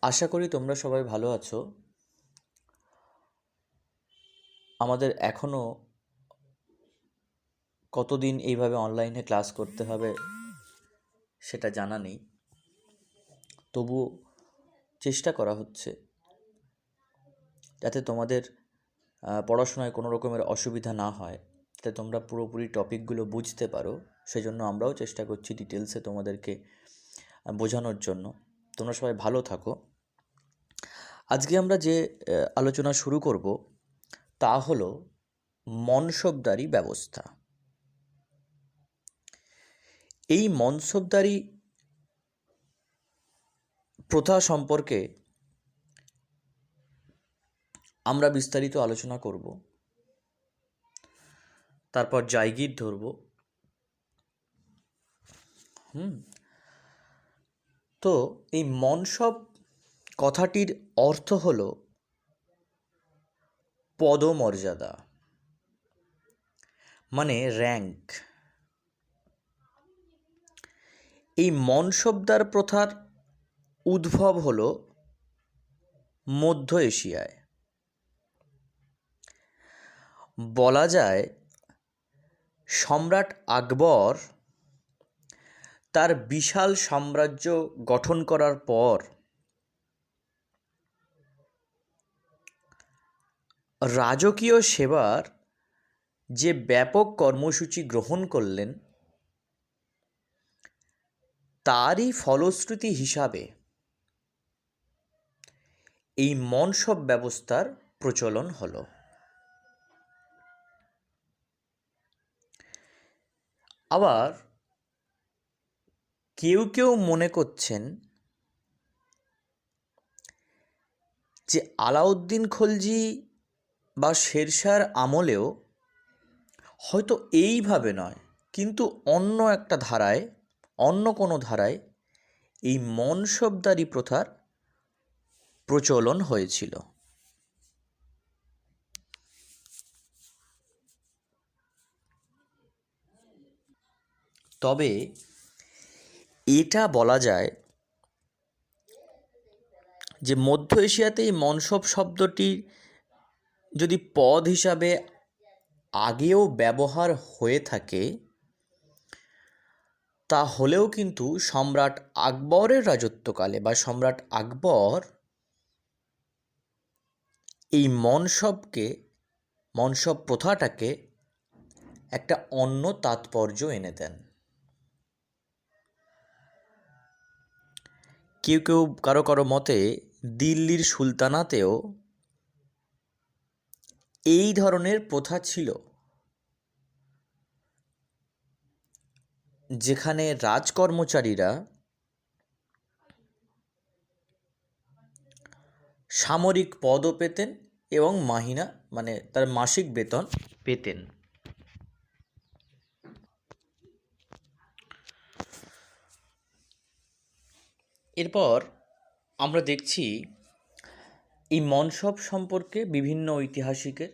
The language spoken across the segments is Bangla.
আশা করি তোমরা সবাই ভালো আছো। আমাদের এখনও কতদিন এইভাবে অনলাইনে ক্লাস করতে হবে সেটা জানা নেই, তবুও চেষ্টা করা হচ্ছে যাতে তোমাদের পড়াশোনায় কোনো রকমের অসুবিধা না হয়, যাতে তোমরা পুরোপুরি টপিকগুলো বুঝতে পারো। সেজন্য আমরাও চেষ্টা করছি ডিটেলসে তোমাদেরকে বোঝানোর জন্য। তোমরা সবাই ভালো থাকো। আজকে আমরা যে আলোচনা শুরু করব তা হলো মনসবদারি ব্যবস্থা। এই মনসবদারি প্রথা সম্পর্কে আমরা বিস্তারিত আলোচনা করব, তারপর জায়গির ধরব। তো এই মনসব কথাটির অর্থ হল পদমর্যাদা, মানে র্যাঙ্ক। এই মনসবদার প্রথার উদ্ভব হল মধ্য এশিয়ায়। বলা যায় সম্রাট আকবর তার বিশাল সাম্রাজ্য গঠন করার পর রাজকীয় সেবার যে ব্যাপক কর্মসূচি গ্রহণ করলেন, তারই ফলশ্রুতি হিসাবে এই মনসব ব্যবস্থার প্রচলন হলো। আবার কেউ কেউ মনে করছেন যে আলাউদ্দিন খলজি বা শেরশাহর আমলেও হয়তো এইভাবে নয়, কিন্তু অন্য একটা ধারায়, অন্য কোনো ধারায় এই মনসবদারি প্রথার প্রচলন হয়েছিল। তবে এটা বলা যায় যে মধ্য এশিয়াতে এই মনসব শব্দটি যদি পদ হিসাবে আগেও ব্যবহার হয়ে থাকে, তাহলেও কিন্তু সম্রাট আকবরের রাজত্বকালে বা সম্রাট আকবর এই মনসব প্রথাটাকে একটা অন্য তাৎপর্য এনে দেন। কেউ কেউ কারো কারো মতে দিল্লির সুলতানাতেও এই ধরনের প্রথা ছিল, যেখানে রাজকর্মচারীরা সামরিক পদও পেতেন এবং মাহিনা মানে তার মাসিক বেতন পেতেন। এরপর আমরা দেখছি এই মনসব সম্পর্কে বিভিন্ন ঐতিহাসিকের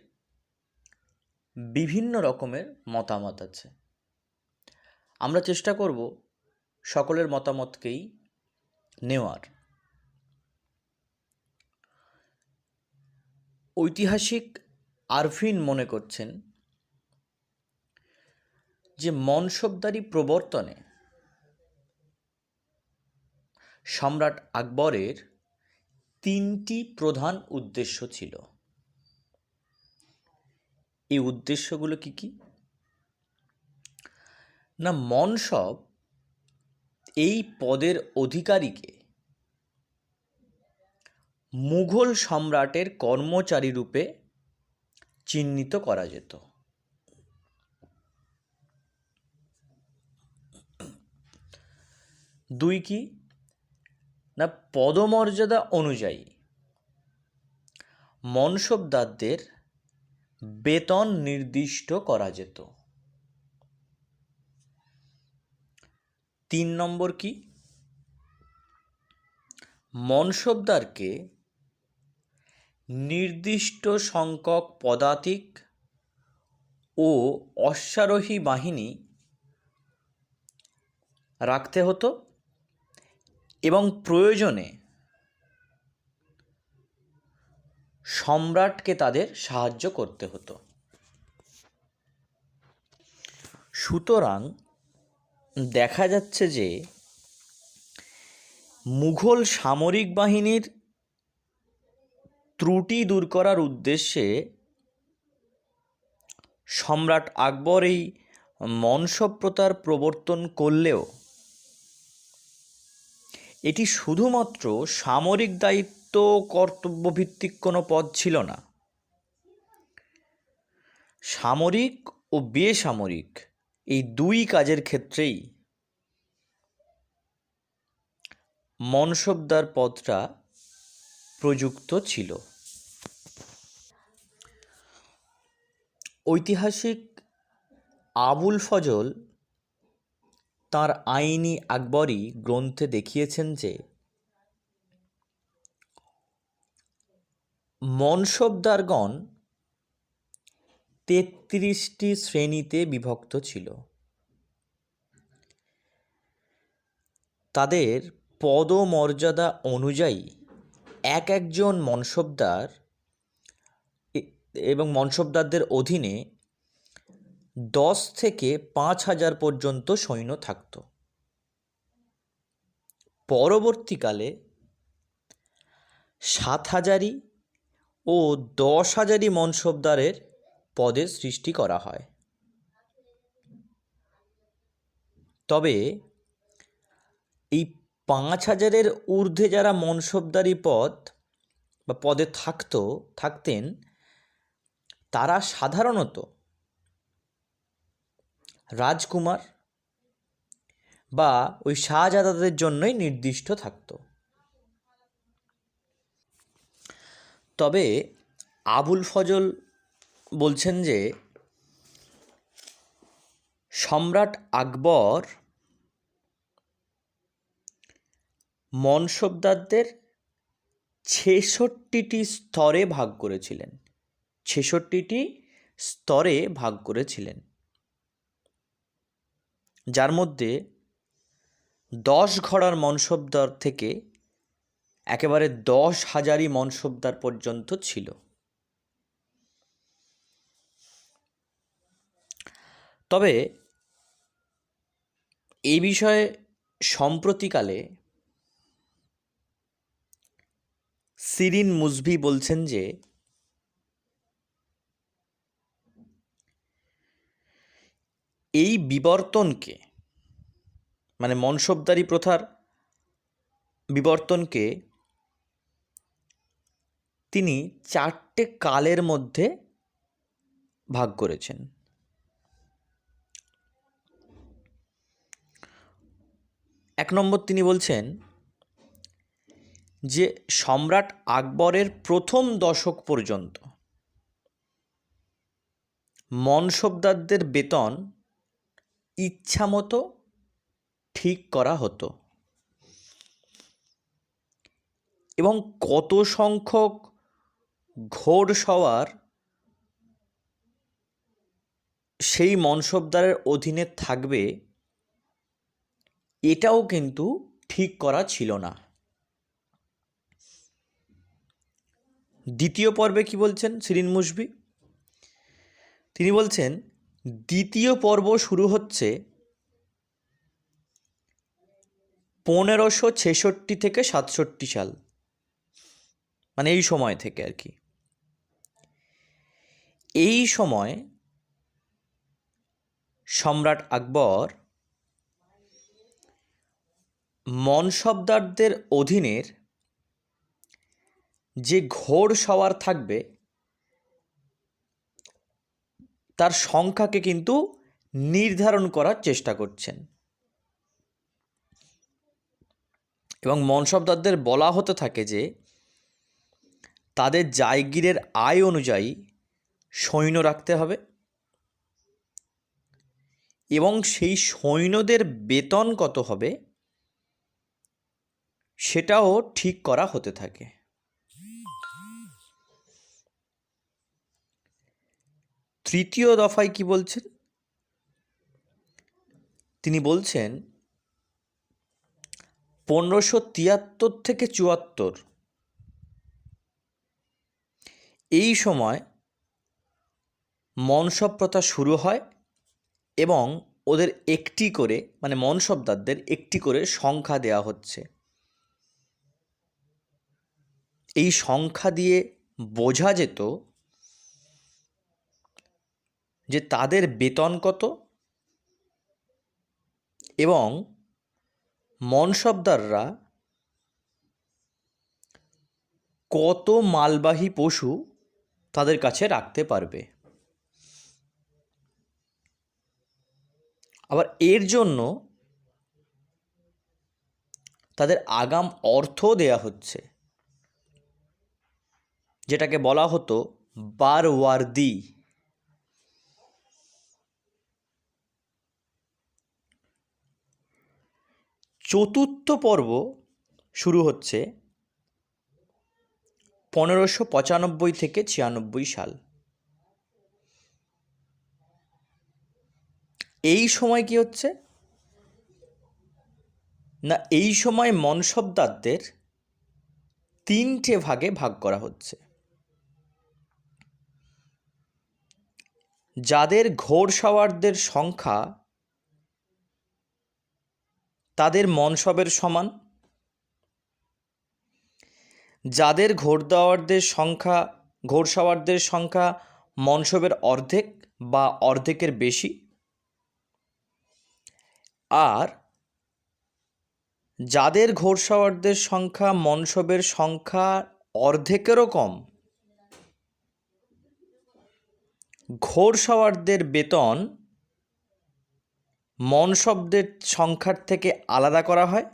বিভিন্ন রকমের মতামত আছে। আমরা চেষ্টা করব সকলের মতামতকেই নেওয়ার। ঐতিহাসিক আরফিন মনে করছেন যে মনসবদারি প্রবর্তনে সম্রাট আকবরের তিনটি প্রধান উদ্দেশ্য ছিল। এই উদ্দেশ্যগুলো কি কি? না, মনসব এই পদের অধিকারীকে মুঘল সম্রাটের কর্মচারী রূপে চিহ্নিত করা যেত। দুই কি না, পদমর্যাদা অনুযায়ী মনসবদারদের বেতন নির্দিষ্ট করা যেত। তিন নম্বর কি, মনসবদারকে নির্দিষ্ট সংখ্যক পদাতিক ও অশ্বারোহী বাহিনী রাখতে হতো এবং প্রয়োজনে সম্রাটকে তাদের সাহায্য করতে হতো। সুতরাং দেখা যাচ্ছে যে মুঘল সামরিক বাহিনীর ত্রুটি দূর করার উদ্দেশ্যে সম্রাট আকবর এই মনসব প্রথার প্রবর্তন করলেও এটি শুধুমাত্র সামরিক দায়িত্ব কর্তব্যভিত্তিক কোনো পদ ছিল না। সামরিক ও বেসামরিক এই দুই কাজের ক্ষেত্রেই মনসবদার পদটা প্রযুক্ত ছিল। ঐতিহাসিক আবুল ফজল তাঁর আইনি আকবরী গ্রন্থে দেখিয়েছেন যে মনসবদারগণ ৩৩টি শ্রেণীতে বিভক্ত ছিল। তাদের পদমর্যাদা অনুযায়ী এক একজন মনসবদার এবং মনসবদারদের অধীনে ১০ থেকে ৫,০০০ পর্যন্ত সৈন্য থাকত। পরবর্তীকালে ৭,০০০ ও ১০,০০০ মনসবদারের পদের সৃষ্টি করা হয়। তবে এই ৫,০০০-এর ঊর্ধ্বে যারা মনসবদারি পদ বা পদে থাকতেন তারা সাধারণত রাজকুমার বা ওই শাহজাদাদের জন্যই নির্দিষ্ট থাকত। তবে আবুল ফজল বলছেন যে সম্রাট আকবর মনসবদারদের ৬৬টি স্তরে ভাগ করেছিলেন। ৬৬টি স্তরে ভাগ করেছিলেন, যার মধ্যে ১০ ঘোড়ার মনসবদার থেকে একেবারে ১০,০০০ মনসবদার পর্যন্ত ছিল। তবে এই বিষয়ে সম্প্রতিকালে শিরিন মুজভি বলছেন যে এই বিবর্তনকে, মানে মনসবদারি প্রথার বিবর্তনকে তিনি ৪টে কালের মধ্যে ভাগ করেছেন। এক নম্বর তিনি বলছেন যে সম্রাট আকবরের প্রথম দশক পর্যন্ত মনসবদারদের বেতন ইচ্ছামতো ঠিক করা হতো এবং কত সংখ্যক ঘোড়সওয়ার সেই মনসবদারের অধীনে থাকবে এটাও কিন্তু ঠিক করা ছিল না। দ্বিতীয় পর্বে কি বলছেন শিরিন মুজভি? তিনি বলছেন দ্বিতীয় পর্ব শুরু হচ্ছে ১৫৬৬ থেকে ৬৭ সাল, মানে এই সময় থেকে আর কি। এই সময় সম্রাট আকবর মনসবদারদের অধীনের যে ঘোড়সওয়ার থাকবে তার সংখ্যাকে কিন্তু নির্ধারণ করার চেষ্টা করছেন এবং মনসবদারদের বলা হতে থাকে যে তাদের জায়গিরের আয় অনুযায়ী সৈন্য রাখতে হবে এবং সেই সৈন্যদের বেতন কত হবে সেটাও ঠিক করা হতে থাকে। তৃতীয় দফায় কি বলছেন? তিনি বলছেন ১৫৭৩ থেকে ৭৪ এই সময় মনসব প্রথা শুরু হয় এবং ওদের একটি করে, মানে মনসবদারদের একটি করে সংখ্যা দেওয়া হচ্ছে। এই সংখ্যা দিয়ে বোঝা যেত যে তাদের বেতন কত এবং মনসবদাররা কত মালবাহী পশু তাদের কাছে রাখতে পারবে। আবার এর জন্য তাদের আগাম অর্থ দেয়া হচ্ছে, যেটাকে বলা হতো বারওয়ার্দি। চতুর্থ পর্ব শুরু হচ্ছে 1595 থেকে 96 সাল। এই সময় কি হচ্ছে না, এই সময় মনসবদারদের 3টে ভাগে ভাগ করা হচ্ছে। যাদের ঘোড়সাওয়ারদের সংখ্যা তাদের মনসবের সমান, যাদের ঘোড়সাওয়ারদের সংখ্যা মনসবের অর্ধেক বা অর্ধেকের বেশি, আর যাদের ঘোড়সাওয়ারদের সংখ্যা মনসবের সংখ্যা অর্ধেকেরও কম, ঘোড়সাওয়ারদের বেতন মনসবদের সংখ্যার থেকে আলাদা করা হয়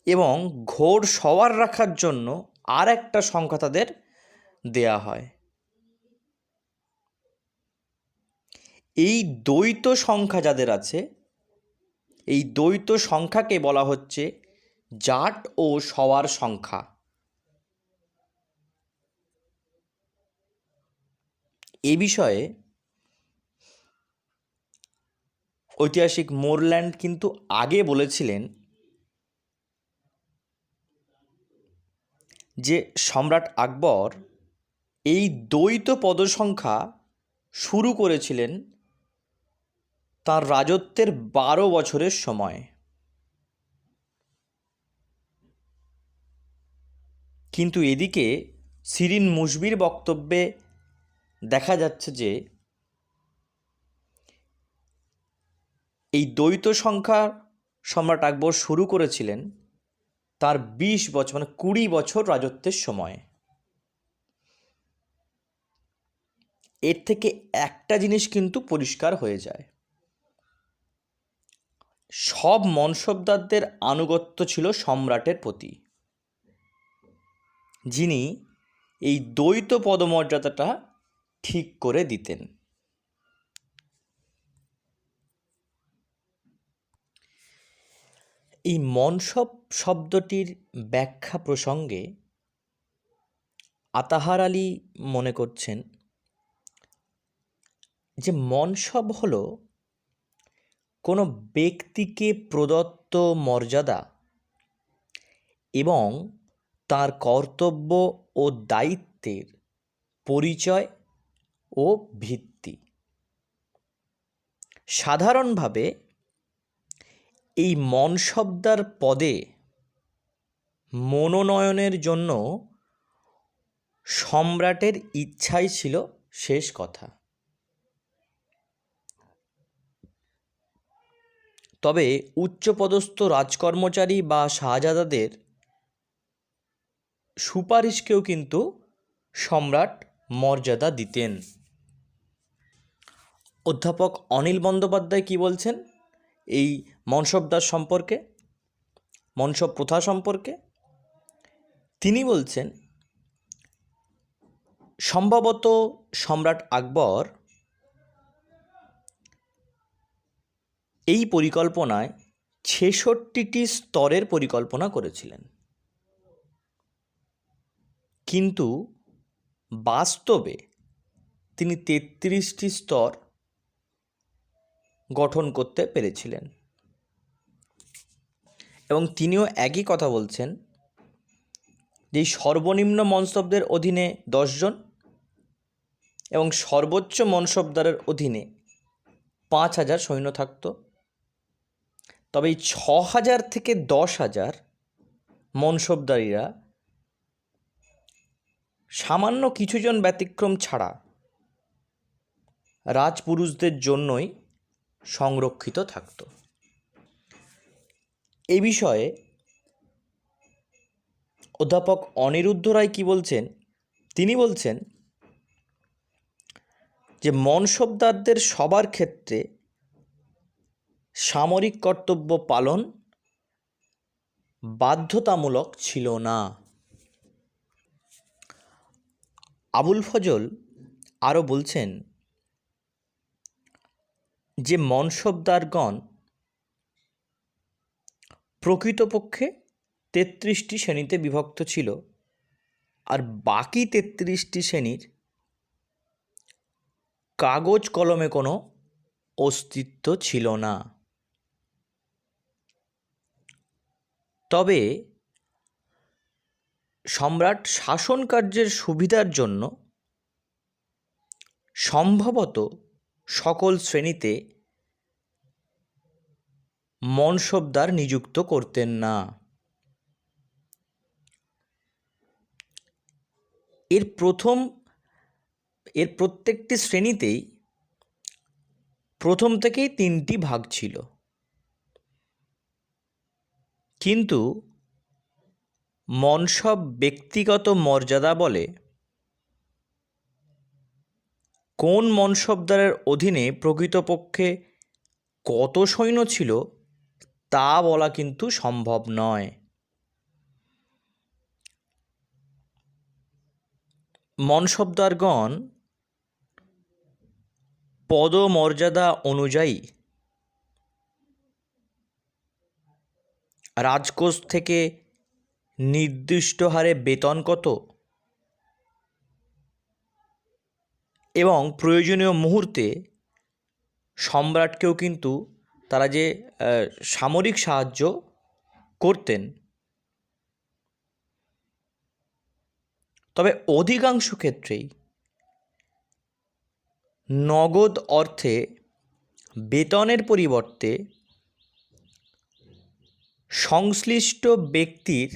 এবং ঘোড়সওয়ার রাখার জন্য আর একটা সংখ্যা তাদের দেয়া হয়। এই দ্বৈত সংখ্যা যাদের আছে, এই দ্বৈত সংখ্যাকে বলা হচ্ছে জাট ও সওয়ার সংখ্যা। এ বিষয়ে ঐতিহাসিক মোরল্যান্ড কিন্তু আগে বলেছিলেন যে সম্রাট আকবর এই দ্বৈত পদসংখ্যা শুরু করেছিলেন তার রাজত্বের 12 বছরের সময়। কিন্তু এদিকে শিরিন মুশবির বক্তব্যে দেখা যাচ্ছে যে এই দ্বৈত সংখ্যা সম্রাট আকবর শুরু করেছিলেন তার 20 বছর, মানে 20 বছর রাজত্বের সময়। এর থেকে একটা জিনিস কিন্তু পরিষ্কার হয়ে যায়, সব মনসবদারদের আনুগত্য ছিল সম্রাটের প্রতি, যিনি এই দ্বৈত পদমর্যাদাটা ঠিক করে দিতেন। এই মনসব শব্দটির ব্যাখ্যা প্রসঙ্গে আতাহার আলী মনে করছেন যে মনসব হলো কোনো ব্যক্তিকে প্রদত্ত মর্যাদা এবং তার কর্তব্য ও দায়িত্বের পরিচয় ও ভিত্তি। সাধারণভাবে এই মনসবদার পদে মনোনয়নের জন্য সম্রাটের ইচ্ছাই ছিল শেষ কথা। তবে উচ্চপদস্থ রাজকর্মচারী বা শাহজাদাদের সুপারিশকেও কিন্তু সম্রাট মর্যাদা দিতেন। অধ্যাপক অনিল বন্দ্যোপাধ্যায় কি বলছেন এই মনসবদার সম্পর্কে, মনসব প্রথা সম্পর্কে? তিনি বলছেন, সম্ভবত সম্রাট আকবর এই পরিকল্পনায় 66টি স্তরের পরিকল্পনা করেছিলেন, কিন্তু বাস্তবে তিনি 33টি স্তর গঠন করতে পেরেছিলেন। এবং তিনিও একই কথা বলছেন যেই সর্বনিম্ন মনসবদের অধীনে 10 জন এবং সর্বোচ্চ মনসবদারের অধীনে 5,000 সৈন্য থাকত। তবে এই 6,000 থেকে 10,000 মনসবদারীরা সামান্য কিছুজন ব্যতিক্রম ছাড়া রাজপুরুষদের জন্যই সংরক্ষিত থাকত। এ বিষয়ে অধ্যাপক অনিরুদ্ধ রায় কি বলছেন? তিনি বলছেন যে মনসবদারদের সবার ক্ষেত্রে সামরিক কর্তব্য পালন বাধ্যতামূলক ছিল না। আবুল ফজল আরও বলছেন যে মনসবদারগণ প্রকৃতপক্ষে 33টি শ্রেণীতে বিভক্ত ছিল, আর বাকি 33টি শ্রেণীর কাগজ কলমে কোনো অস্তিত্ব ছিল না। তবে সম্রাট শাসন কার্যের সুবিধার জন্য সম্ভবত সকল শ্রেণীতে মনসবদার নিযুক্ত করতেন না। এর প্রত্যেকটি শ্রেণীতেই প্রথম থেকেই 3টি ভাগ ছিল, কিন্তু মনসব ব্যক্তিগত মর্যাদা বলে কোন মনসবদারের অধীনে প্রকৃতপক্ষে কত সৈন্য ছিল তা বলা কিন্তু সম্ভব নয়। মনসবদারগণ পদমর্যাদা অনুযায়ী রাজকোষ থেকে নির্দিষ্ট হারে বেতন কত এবং প্রয়োজনীয় মুহূর্তে সম্রাটকেও কিন্তু তারা যে সামরিক সাহায্য করতেন, তবে অধিকাংশ ক্ষেত্রেই নগদ অর্থে বেতনের পরিবর্তে সংশ্লিষ্ট ব্যক্তির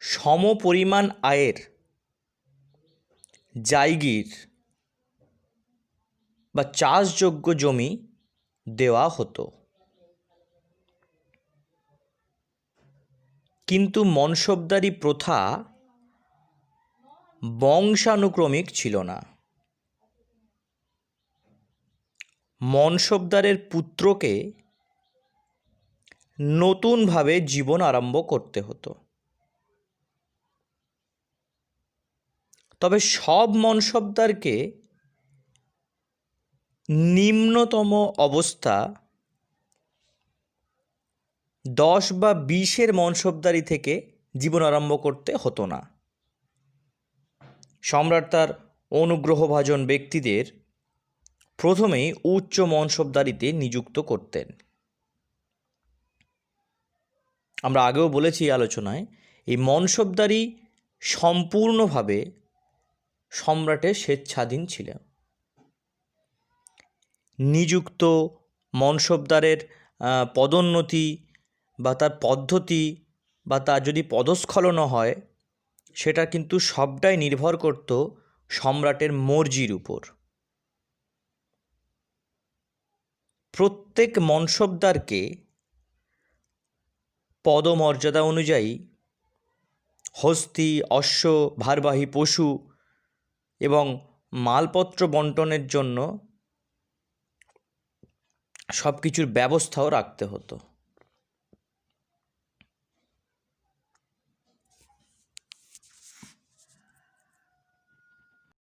সমপরিমাণ আয়ের জায়গির বা চাষযোগ্য জমি দেওয়া হতো। কিন্তু মনসবদারি প্রথা বংশানুক্রমিক ছিল না। মনসবদারের পুত্রকে নতুনভাবে জীবন আরম্ভ করতে হতো। তবে সব মনসবদারকে নিম্নতম অবস্থা 10 বা 20-এর মনসবদারি থেকে জীবন আরম্ভ করতে হতো না। সম্রাট তার অনুগ্রহভাজন ব্যক্তিদের প্রথমেই উচ্চ মনসবদারিতে নিযুক্ত করতেন। আমরা আগেও বলেছি আলোচনায়, এই মনসবদারি সম্পূর্ণভাবে সম্রাটের স্বেচ্ছাধীন ছিল। নিযুক্ত মনসবদারের পদোন্নতি বা তার পদ্ধতি বা তার যদি পদস্খলনও হয়, সেটা কিন্তু সবটাই নির্ভর করত সম্রাটের মর্জির উপর। প্রত্যেক মনসবদারকে পদমর্যাদা অনুযায়ী হস্তি, অশ্ব, ভারবাহী পশু এবং মালপত্র বন্টনের জন্য সব কিছুর ব্যবস্থাও রাখতে হতো।